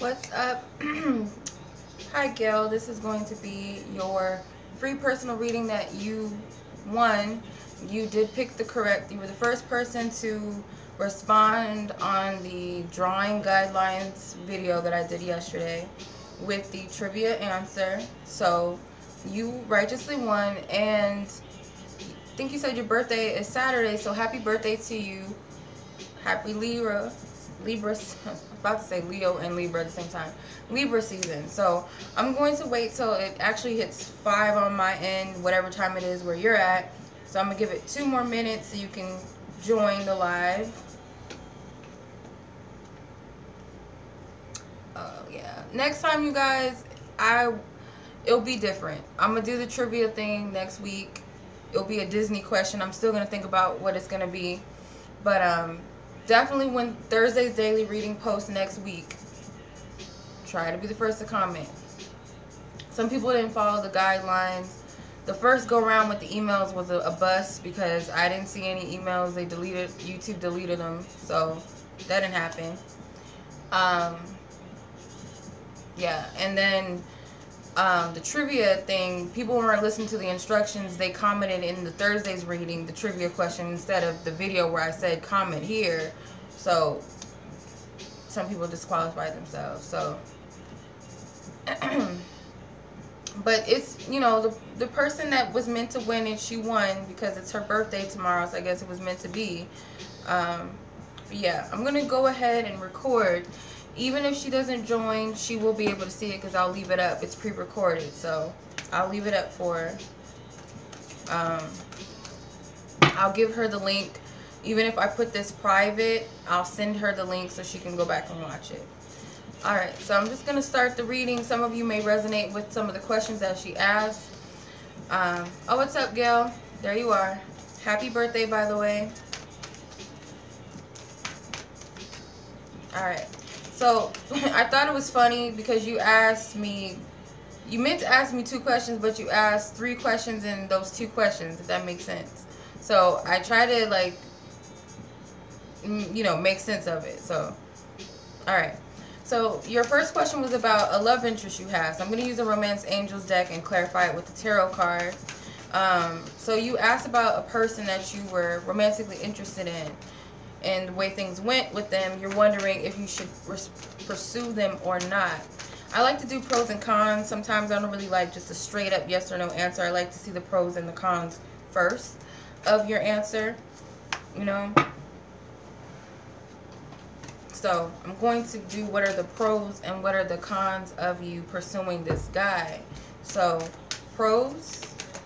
What's up? Hi, Gale. This is going to be your free personal reading that you won. You did pick the correct. You were the first person to respond on the drawing guidelines video that I did yesterday with the trivia answer. So you righteously won, and I think you said your birthday is Saturday, so happy birthday to you. Happy Libra. I was about to say Leo and Libra at the same time. Libra season. So I'm going to wait till it actually hits 5 on my end, whatever time it is where you're at. So I'm going to give it 2 more minutes so you can join the live. Oh, yeah. Next time, you guys, it'll be different. I'm going to do the trivia thing next week. It'll be a Disney question. I'm still going to think about what it's going to be. But, definitely when Thursday's daily reading posts next week, try to be the first to comment. Some people didn't follow the guidelines. The first go around with the emails was a bust because I didn't see any emails. They deleted, YouTube deleted them, so that didn't happen. Yeah, and then the trivia thing, people weren't listening to the instructions. They commented in the Thursday's reading the trivia question instead of the video where I said comment here. So some people disqualified themselves. So but it's, you know, the person that was meant to win, and she won because it's her birthday tomorrow, so I guess it was meant to be. Yeah, I'm gonna go ahead and record. Even if she doesn't join, she will be able to see it because I'll leave it up. It's pre-recorded, so I'll leave it up for her. I'll give her the link. Even if I put this private, I'll send her the link so she can go back and watch it. Alright, so I'm just going to start the reading. Some of you may resonate with some of the questions that she asked. Oh, what's up, Gail? There you are. Happy birthday, by the way. Alright. So, I thought it was funny because you asked me, you meant to ask me 2 questions, but you asked 3 questions in those 2 questions, if that makes sense. So, I try to, like, you know, make sense of it. So, alright. So, your first question was about a love interest you have. So, I'm going to use the Romance Angels deck and clarify it with the tarot card. So, you asked about a person that you were romantically interested in. And the way things went with them, you're wondering if you should pursue them or not. I like to do pros and cons. Sometimes I don't really like just a straight up yes or no answer. I like to see the pros and the cons first of your answer, you know. So I'm going to do what are the pros and what are the cons of you pursuing this guy. So pros,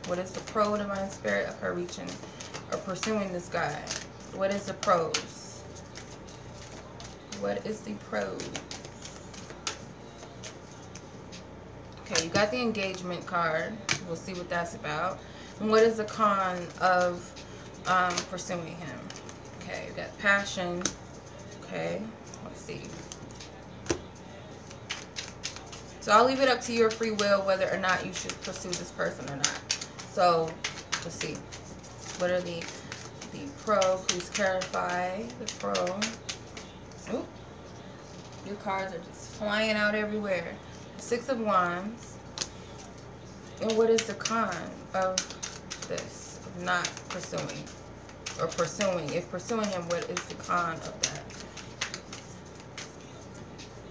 what is the pro, divine spirit, of her reaching or pursuing this guy? What is the pros? What is the pros? Okay, you got the engagement card. We'll see what that's about. And what is the con of pursuing him? Okay, you got passion. Okay, let's see. So I'll leave it up to your free will whether or not you should pursue this person or not. So let's see. What are the pro? Please clarify the pro. Ooh, your cards are just flying out everywhere. 6 of Wands. And what is the con of this, of not pursuing or pursuing? If pursuing him, what is the con of that?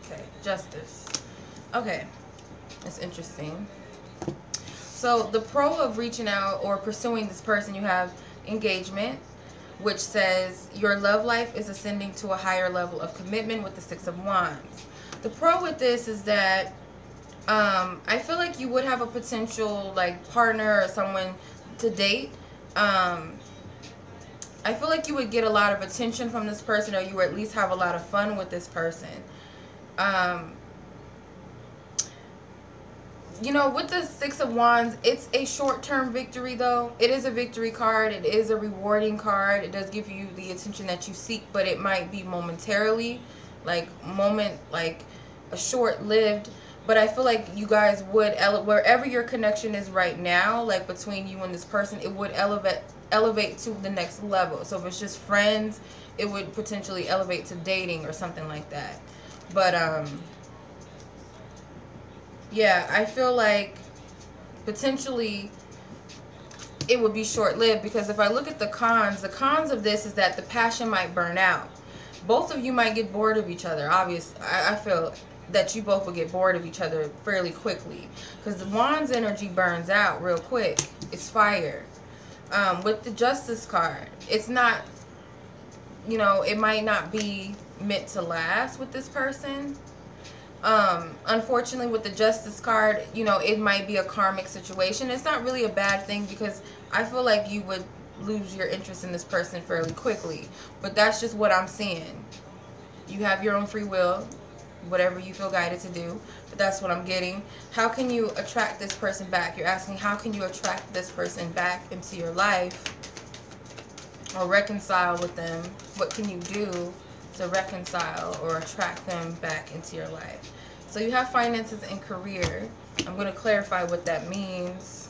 Okay, justice. Okay, that's interesting. So the pro of reaching out or pursuing this person, you have engagement, which says your love life is ascending to a higher level of commitment with the 6 of Wands. The pro with this is that I feel like you would have a potential like partner or someone to date. I feel like you would get a lot of attention from this person, or you would at least have a lot of fun with this person. You know, with the 6 of Wands, it's a short-term victory, though. It is a victory card. It is a rewarding card. It does give you the attention that you seek, but it might be momentarily, like a short-lived. But I feel like you guys would, wherever your connection is right now, like between you and this person, it would elevate to the next level. So if it's just friends, it would potentially elevate to dating or something like that. But Yeah, I feel like potentially it would be short-lived, because if I look at the cons of this is that the passion might burn out. Both of you might get bored of each other. Obviously, I feel that you both will get bored of each other fairly quickly, because the Wand's energy burns out real quick. It's fire. With the Justice card, it's not, it might not be meant to last with this person. Unfortunately, with the Justice card, it might be a karmic situation. It's not really a bad thing, because I feel like you would lose your interest in this person fairly quickly. But that's just what I'm seeing. You have your own free will, whatever you feel guided to do. But that's what I'm getting. How can you attract this person back? You're asking, how can you attract this person back into your life or reconcile with them? What can you do to reconcile or attract them back into your life? So you have finances and career. I'm going to clarify what that means.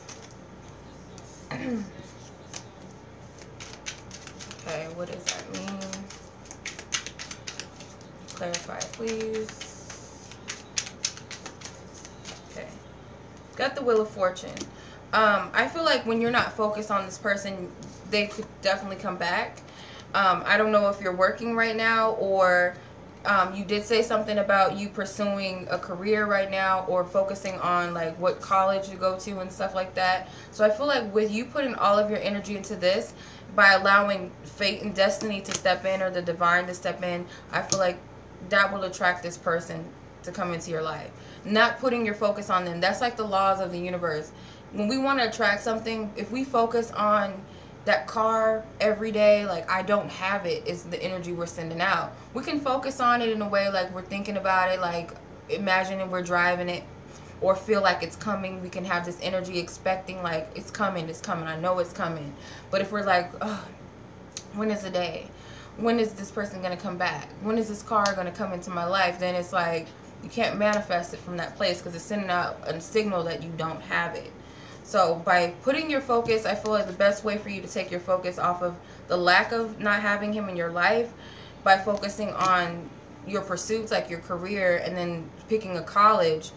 Okay, what does that mean? Clarify, please. Okay. Got the Wheel of Fortune. I feel like when you're not focused on this person, they could definitely come back. I don't know if you're working right now, or you did say something about you pursuing a career right now, or focusing on like what college to go to and stuff like that. So I feel like with you putting all of your energy into this, by allowing fate and destiny to step in, or the divine to step in, I feel like that will attract this person to come into your life. Not putting your focus on them. That's like the laws of the universe. When we want to attract something, if we focus on that car every day, like I don't have it, is the energy we're sending out. We can focus on it in a way like we're thinking about it, like imagining we're driving it, or feel like it's coming. We can have this energy expecting like it's coming, I know it's coming. But if we're like, oh, when is the day? When is this person going to come back? When is this car going to come into my life? Then it's like you can't manifest it from that place, because it's sending out a signal that you don't have it. So by putting your focus, I feel like the best way for you to take your focus off of the lack of not having him in your life, by focusing on your pursuits, like your career, and then picking a college,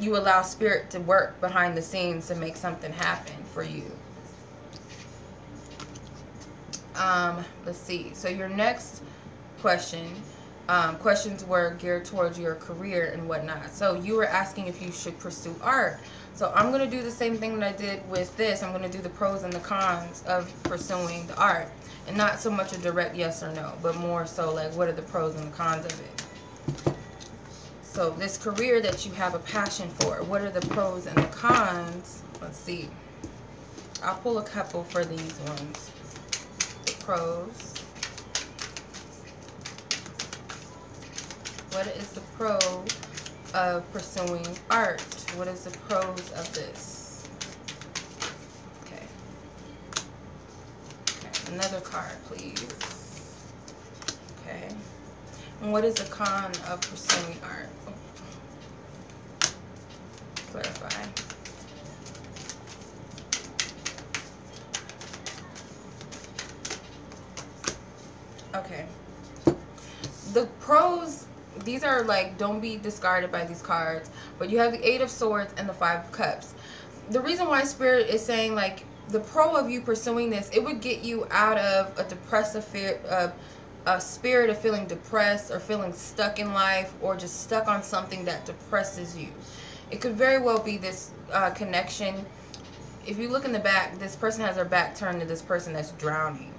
you allow spirit to work behind the scenes to make something happen for you. Let's see. So your next questions were geared towards your career and whatnot. So you were asking if you should pursue art. So I'm going to do the same thing that I did with this. I'm going to do the pros and the cons of pursuing the art. And not so much a direct yes or no, but more so like what are the pros and the cons of it. So this career that you have a passion for, what are the pros and the cons? Let's see. I'll pull a couple for these ones. The pros. What is the pro of pursuing art? What is the pros of this? Okay. Okay. Another card, please. Okay. And what is the con of pursuing art? Oh. Clarify. Okay. The pros, these are like, don't be discarded by these cards, but you have the Eight of Swords and the Five of Cups. The reason why Spirit is saying like the pro of you pursuing this, it would get you out of a depressive fear, a spirit of feeling depressed or feeling stuck in life, or just stuck on something that depresses you. It could very well be this connection. If you look in the back, this person has their back turned to this person that's drowning.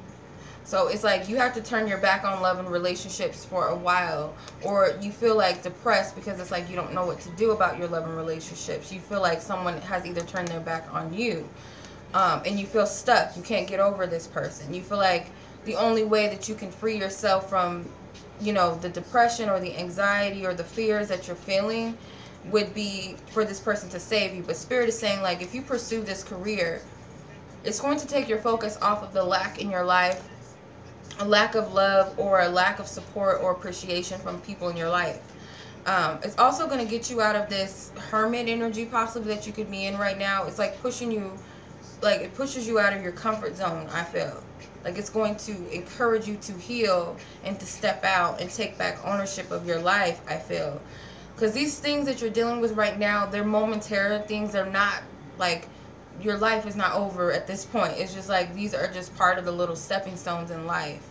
So it's like you have to turn your back on love and relationships for a while, or you feel like depressed because it's like you don't know what to do about your love and relationships. You feel like someone has either turned their back on you, and you feel stuck. You can't get over this person. You feel like the only way that you can free yourself from, the depression or the anxiety or the fears that you're feeling would be for this person to save you. But Spirit is saying like if you pursue this career, it's going to take your focus off of the lack in your life, a lack of love or a lack of support or appreciation from people in your life. It's also going to get you out of this hermit energy possibly that you could be in right now. It's like pushing you, like it pushes you out of your comfort zone, I feel. Like it's going to encourage you to heal and to step out and take back ownership of your life, I feel. Because these things that you're dealing with right now, they're momentary things. They're not like, your life is not over at this point. It's just like, these are just part of the little stepping stones in life.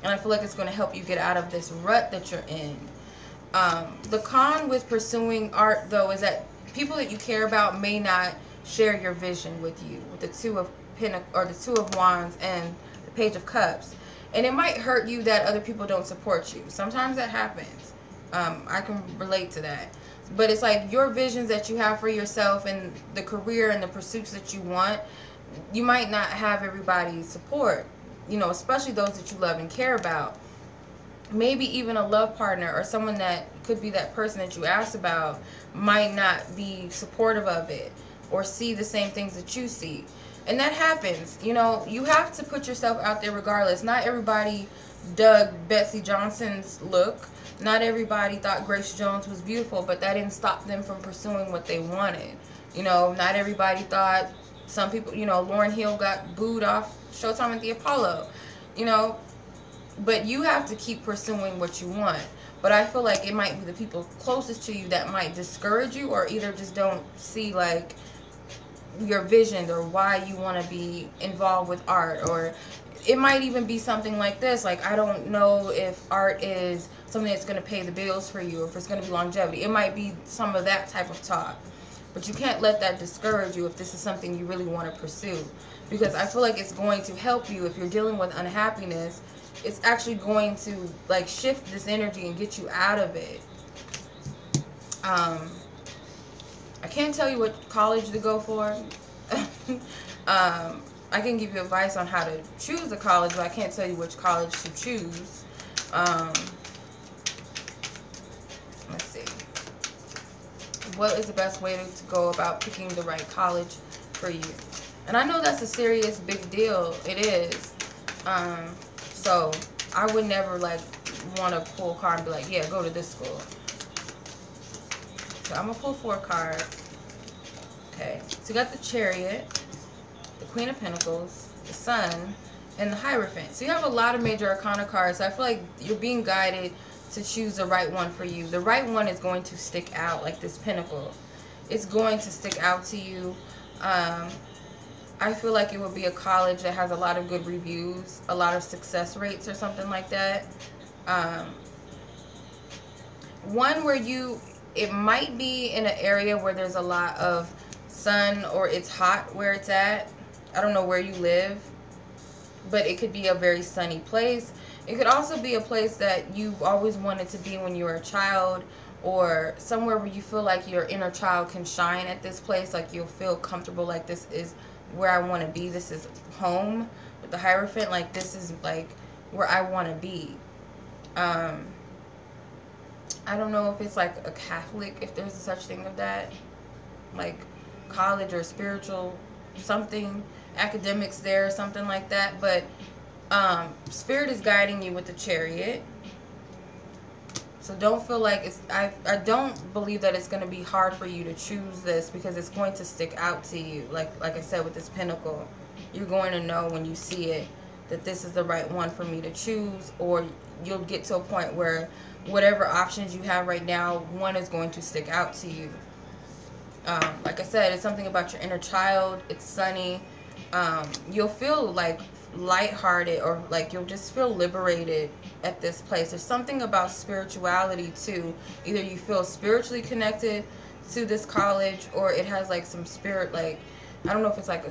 And I feel like it's going to help you get out of this rut that you're in. The con with pursuing art, though, is that people that you care about may not share your vision with you. With the Two of the Two of Wands and the Page of Cups, and it might hurt you that other people don't support you. Sometimes that happens. I can relate to that. But it's like, your visions that you have for yourself and the career and the pursuits that you want, you might not have everybody's support. You know, especially those that you love and care about. Maybe even a love partner or someone that could be that person that you asked about might not be supportive of it or see the same things that you see. And that happens. You know, you have to put yourself out there regardless. Not everybody dug Betsy Johnson's look. Not everybody thought Grace Jones was beautiful, but that didn't stop them from pursuing what they wanted. You know, not everybody thought, some people, you know, Lauryn Hill got booed off Showtime at the Apollo. You know, but you have to keep pursuing what you want. But I feel like it might be the people closest to you that might discourage you, or either just don't see like your vision or why you want to be involved with art. Or it might even be something like this, like, I don't know if art is something that's going to pay the bills for you, or if it's going to be longevity. It might be some of that type of talk. But you can't let that discourage you if this is something you really want to pursue, because I feel like it's going to help you if you're dealing with unhappiness. It's actually going to like shift this energy and get you out of it. I can't tell you what college to go for. I can give you advice on how to choose a college, but I can't tell you which college to choose. Let's see. What is the best way to go about picking the right college for you? And I know that's a serious big deal. It is. So I would never like want to pull a card and be like, yeah, go to this school. So I'm going to pull 4 cards. Okay. So you got the Chariot, the Queen of Pentacles, the Sun, and the Hierophant. So you have a lot of major arcana cards. So I feel like you're being guided to choose the right one for you. The right one is going to stick out, like this Pentacle. It's going to stick out to you. I feel like it would be a college that has a lot of good reviews, a lot of success rates or something like that. One where it might be in an area where there's a lot of sun, or it's hot where it's at. I don't know where you live, but it could be a very sunny place. It could also be a place that you've always wanted to be when you were a child, or somewhere where you feel like your inner child can shine at this place. Like, you'll feel comfortable, like, this is where I want to be. This is home. With the Hierophant, like, this is like where I want to be. I don't know if it's like a Catholic, if there's such thing of that, like college or spiritual something, academics there or something like that. But Spirit is guiding you with the Chariot. So don't feel like it's, I don't believe that it's going to be hard for you to choose this, because it's going to stick out to you. Like I said, with this Pentacle, you're going to know when you see it that this is the right one for me to choose. Or you'll get to a point where whatever options you have right now, one is going to stick out to you. Like I said, it's something about your inner child. It's sunny. You'll feel like lighthearted, or like you'll just feel liberated at this place. There's something about spirituality too. Either you feel spiritually connected to this college, or it has like some spirit, like, I don't know if it's like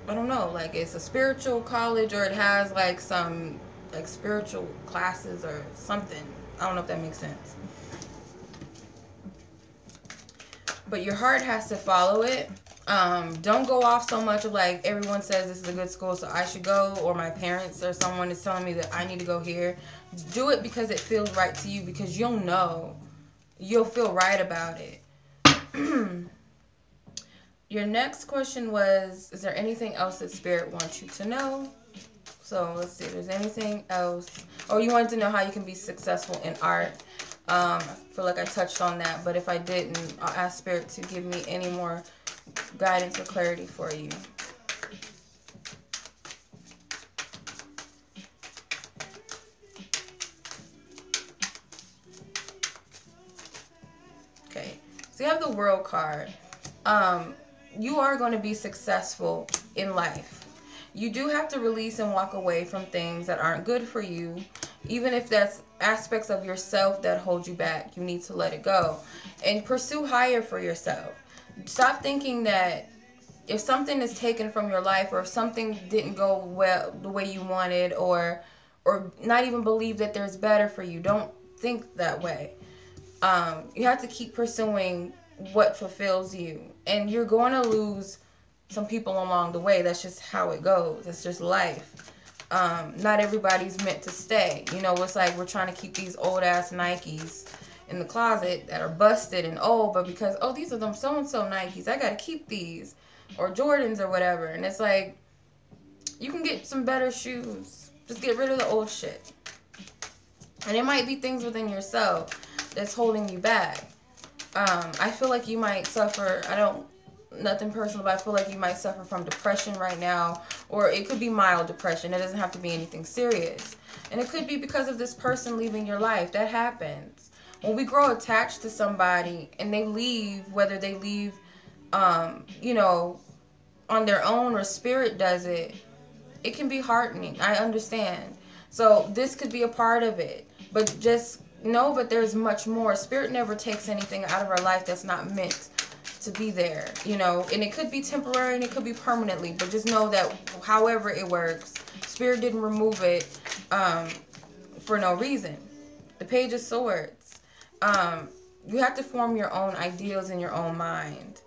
I don't know, like it's a spiritual college, or it has like some like spiritual classes or something. I don't know if that makes sense. But your heart has to follow it. Don't go off so much of like, everyone says this is a good school, so I should go, or my parents or someone is telling me that I need to go here. Do it because it feels right to you, because you'll know. You'll feel right about it. Your next question was, is there anything else that Spirit wants you to know? So let's see if there's anything else. Oh, you wanted to know how you can be successful in art. I feel like I touched on that, but if I didn't, I'll ask Spirit to give me any more guidance or clarity for you. So you have the World card. You are going to be successful in life. You do have to release and walk away from things that aren't good for you. Even if that's aspects of yourself that hold you back, you need to let it go and pursue higher for yourself. Stop thinking that if something is taken from your life, or if something didn't go well the way you wanted, or not even believe that there's better for you. Don't think that way. You have to keep pursuing what fulfills you, and you're going to lose some people along the way. That's just how it goes. That's just life. Not everybody's meant to stay. You know, it's like we're trying to keep these old ass Nikes in the closet that are busted and old, but because, oh, these are them so and so Nikes, I gotta keep these, or Jordans or whatever. And it's like, you can get some better shoes. Just get rid of the old shit. And it might be things within yourself that's holding you back. I feel like you might suffer, nothing personal, but I feel like you might suffer from depression right now, or it could be mild depression. It doesn't have to be anything serious. And it could be because of this person leaving your life. That happens. When we grow attached to somebody and they leave, whether they leave, you know, on their own or spirit does it, it can be heartening. I understand. So this could be a part of it. But just know that there's much more. Spirit never takes anything out of our life that's not meant to be there, you know. And it could be temporary and it could be permanently. But just know that however it works, Spirit didn't remove it for no reason. The Page of Swords. You have to form your own ideals in your own mind.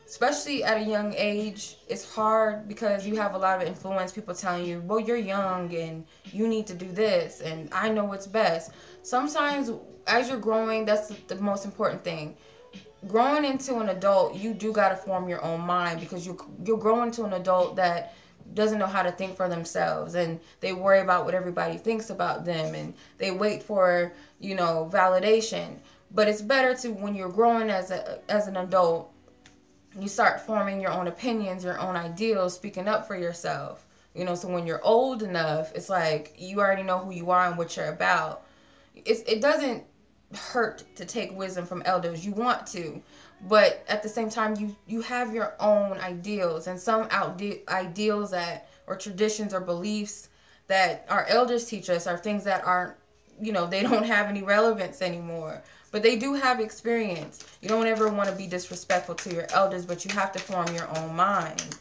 Especially at a young age, it's hard because you have a lot of influence. People telling you, well, you're young and you need to do this and I know what's best. Sometimes as you're growing, that's the most important thing. Growing into an adult, you do got to form your own mind, because you're growing to an adult that doesn't know how to think for themselves, and they worry about what everybody thinks about them, and they wait for, you know, validation. But it's better to, when you're growing as an adult, you start forming your own opinions, your own ideals, speaking up for yourself. You know, so when you're old enough, it's like you already know who you are and what you're about. It doesn't hurt to take wisdom from elders. You want to, but at the same time, you have your own ideals, and some ideals that, or traditions or beliefs that our elders teach us, are things that aren't, you know, they don't have any relevance anymore. But they do have experience. You don't ever want to be disrespectful to your elders, but you have to form your own mind.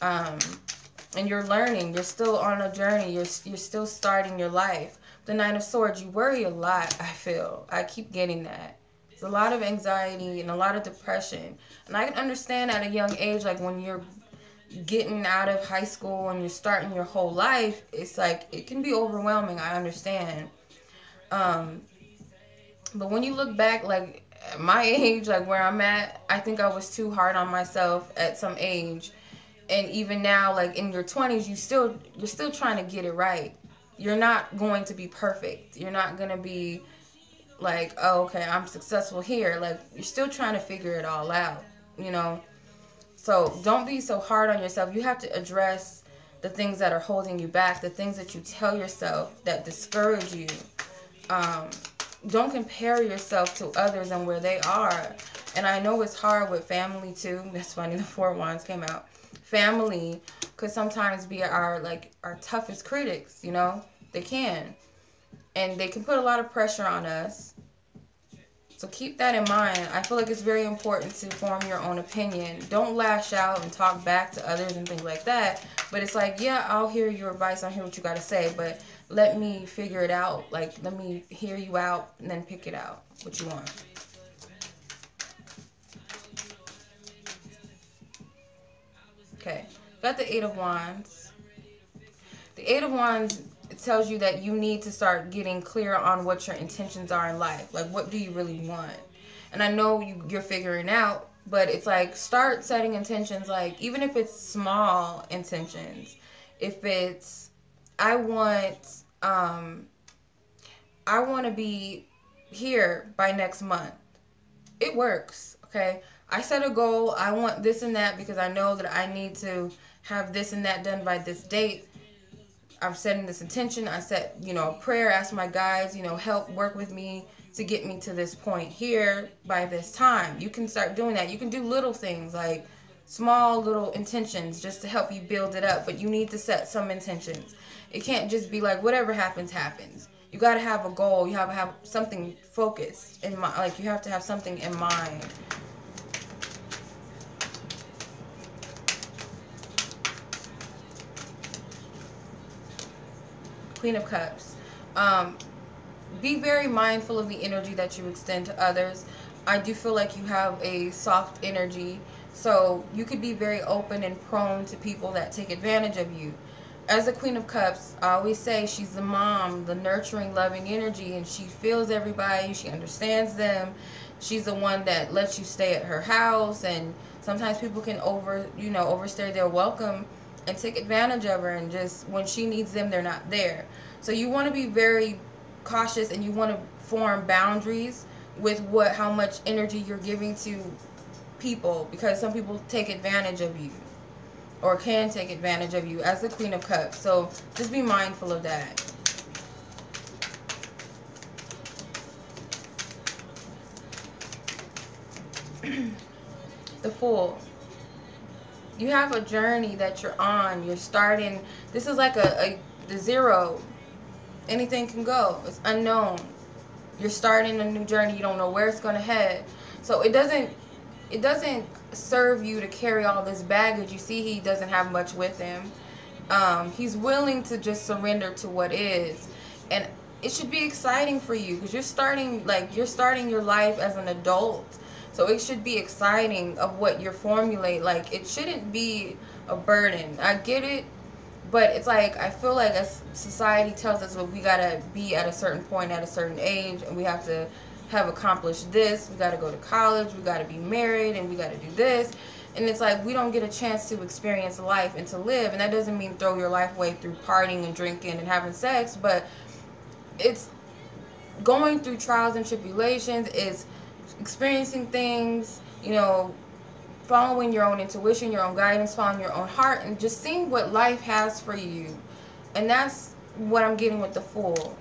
And you're learning. You're still on a journey. You're still starting your life. The Nine of Swords, you worry a lot, I feel. I keep getting that. There's a lot of anxiety and a lot of depression. And I can understand at a young age, like when you're getting out of high school and you're starting your whole life, it's like, it can be overwhelming. I understand. But when you look back, like at my age, like where I'm at, I think I was too hard on myself at some age. And even now, like in your 20s, you're still trying to get it right. You're not going to be perfect. You're not going to be like, oh, okay, I'm successful here. Like, you're still trying to figure it all out, you know? So don't be so hard on yourself. You have to address the things that are holding you back, the things that you tell yourself that discourage you. Don't compare yourself to others and where they are. And I know it's hard with family too. That's funny, the Four of Wands came out. Family could sometimes be our toughest critics, you know? They can. And they can put a lot of pressure on us. So keep that in mind. I feel like it's very important to form your own opinion. Don't lash out and talk back to others and things like that. But it's like, yeah, I'll hear your advice. I'll hear what you got to say. But let me figure it out. Like, let me hear you out and then pick it out, what you want. Okay. Got the Eight of Wands. The Eight of Wands, it tells you that you need to start getting clear on what your intentions are in life. Like, what do you really want? And I know you're figuring out, but it's like, start setting intentions, like, even if it's small intentions. If it's, I want to be here by next month. It works, okay? I set a goal. I want this and that because I know that I need to have this and that done by this date. I'm setting this intention. I set, a prayer, ask my guides, help work with me to get me to this point here by this time. You can start doing that. You can do little things like small little intentions just to help you build it up, but you need to set some intentions. It can't just be like whatever happens, happens. You got to have a goal. You have to have something focused in mind. Like, you have to have something in mind. Queen of Cups. Be very mindful of the energy that you extend to others. I do feel like you have a soft energy, so you could be very open and prone to people that take advantage of you. As a Queen of Cups, I always say she's the mom, the nurturing, loving energy, and she feels everybody. She understands them. She's the one that lets you stay at her house, and sometimes people can overstay their welcome and take advantage of her, and just when she needs them, they're not there. So you want to be very cautious, and you want to form boundaries with how much energy you're giving to people, because some people take advantage of you or can take advantage of you as the Queen of Cups. So just be mindful of that. The Fool. You have a journey that you're on. You're starting. This is like the zero. Anything can go. It's unknown. You're starting a new journey. You don't know where it's going to head. So it doesn't serve you to carry all this baggage. You see, he doesn't have much with him. He's willing to just surrender to what is, and it should be exciting for you because you're starting your life as an adult. So it should be exciting of what you're formulating. Like, it shouldn't be a burden. I get it, but it's like, I feel like as society tells us, well, we gotta be at a certain point at a certain age, and we have to have accomplished this. We got to go to college, we got to be married, and we got to do this. And it's like, we don't get a chance to experience life and to live. And that doesn't mean throw your life away through partying and drinking and having sex, but it's going through trials and tribulations, it's experiencing things, following your own intuition, your own guidance, following your own heart, and just seeing what life has for you. And that's what I'm getting with the Fool.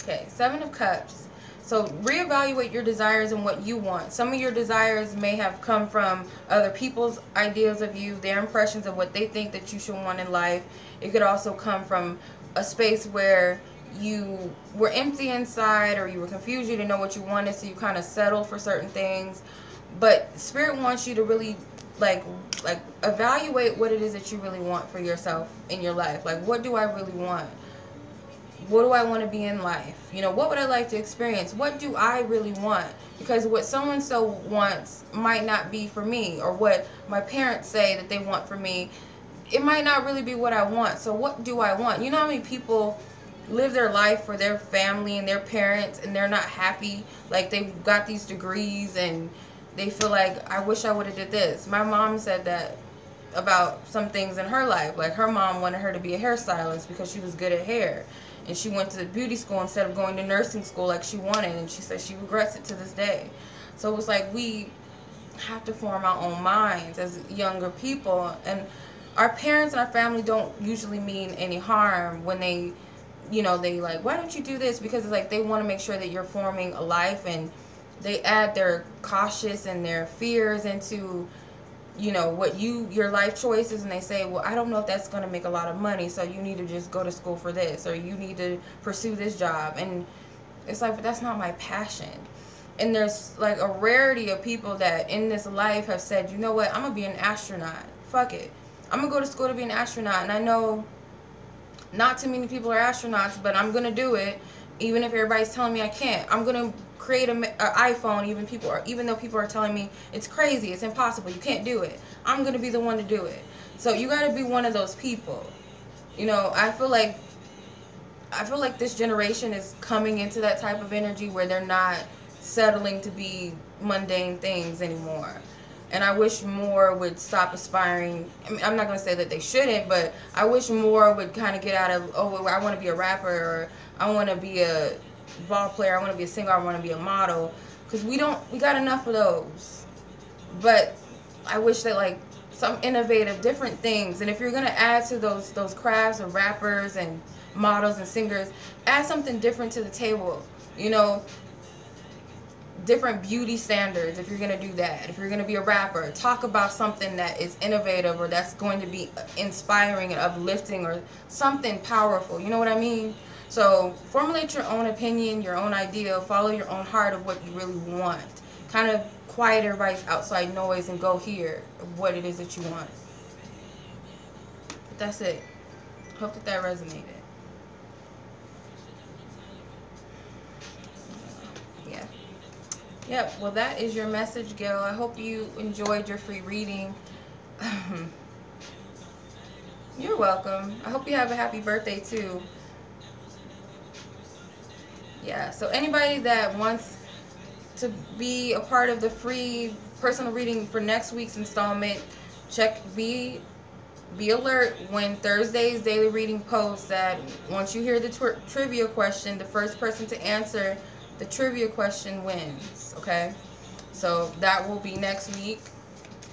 Okay, Seven of Cups. So reevaluate your desires and what you want. Some of your desires may have come from other people's ideas of you, their impressions of what they think that you should want in life. It could also come from a space where you were empty inside, or you were confused, you didn't know what you wanted, so you kind of settled for certain things. But Spirit wants you to really like evaluate what it is that you really want for yourself in your life. Like, what do I really want? What do I want to be in life? What would I like to experience? What do I really want? Because what so-and-so wants might not be for me, or what my parents say that they want for me, it might not really be what I want. So what do I want? You know how many people live their life for their family and their parents, and they're not happy? Like, they've got these degrees and they feel like, I wish I would have did this. My mom said that about some things in her life. Like, her mom wanted her to be a hairstylist because she was good at hair, and she went to beauty school instead of going to nursing school like she wanted, and she said she regrets it to this day. So it was like, we have to form our own minds as younger people, and our parents and our family don't usually mean any harm when they like, why don't you do this? Because it's like, they want to make sure that you're forming a life, and they add their cautious and their fears into what your life choices, and they say, well, I don't know if that's going to make a lot of money, so you need to just go to school for this, or you need to pursue this job. And it's like, but that's not my passion. And there's like a rarity of people that in this life have said, you know what, I'm gonna be an astronaut, fuck it, I'm gonna go to school to be an astronaut. And I know not too many people are astronauts, but I'm gonna do it, even if everybody's telling me I can't. I'm gonna create an iPhone, even though people are telling me it's crazy, it's impossible, you can't do it. I'm gonna be the one to do it. So you gotta be one of those people. I feel like this generation is coming into that type of energy where they're not settling to be mundane things anymore. And I wish more would stop aspiring. I mean, I'm not going to say that they shouldn't, but I wish more would kind of get out of, oh, I want to be a rapper, or I want to be a ball player, I want to be a singer, I want to be a model. Because we got enough of those. But I wish that like some innovative different things. And if you're gonna add to those crafts of rappers and models and singers, add something different to the table. You know, different beauty standards. If you're gonna do that, if you're gonna be a rapper, talk about something that is innovative or that's going to be inspiring and uplifting or something powerful. You know what I mean? So formulate your own opinion, your own idea, follow your own heart of what you really want. Kind of quiet everybody's outside noise and go hear what it is that you want. But that's it. Hope that resonated. Yeah. Yep. Well, that is your message, Gale. I hope you enjoyed your free reading. You're welcome. I hope you have a happy birthday too. Yeah. So anybody that wants to be a part of the free personal reading for next week's installment, be alert when Thursday's daily reading posts that once you hear the trivia question, the first person to answer the trivia question wins. Okay, so that will be next week,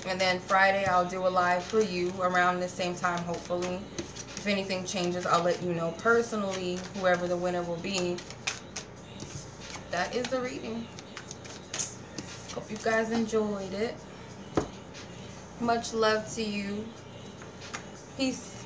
and then Friday I'll do a live for you around the same time, hopefully. If anything changes, I'll let you know personally whoever the winner will be. That is the reading. Hope you guys enjoyed it. Much love to you. Peace.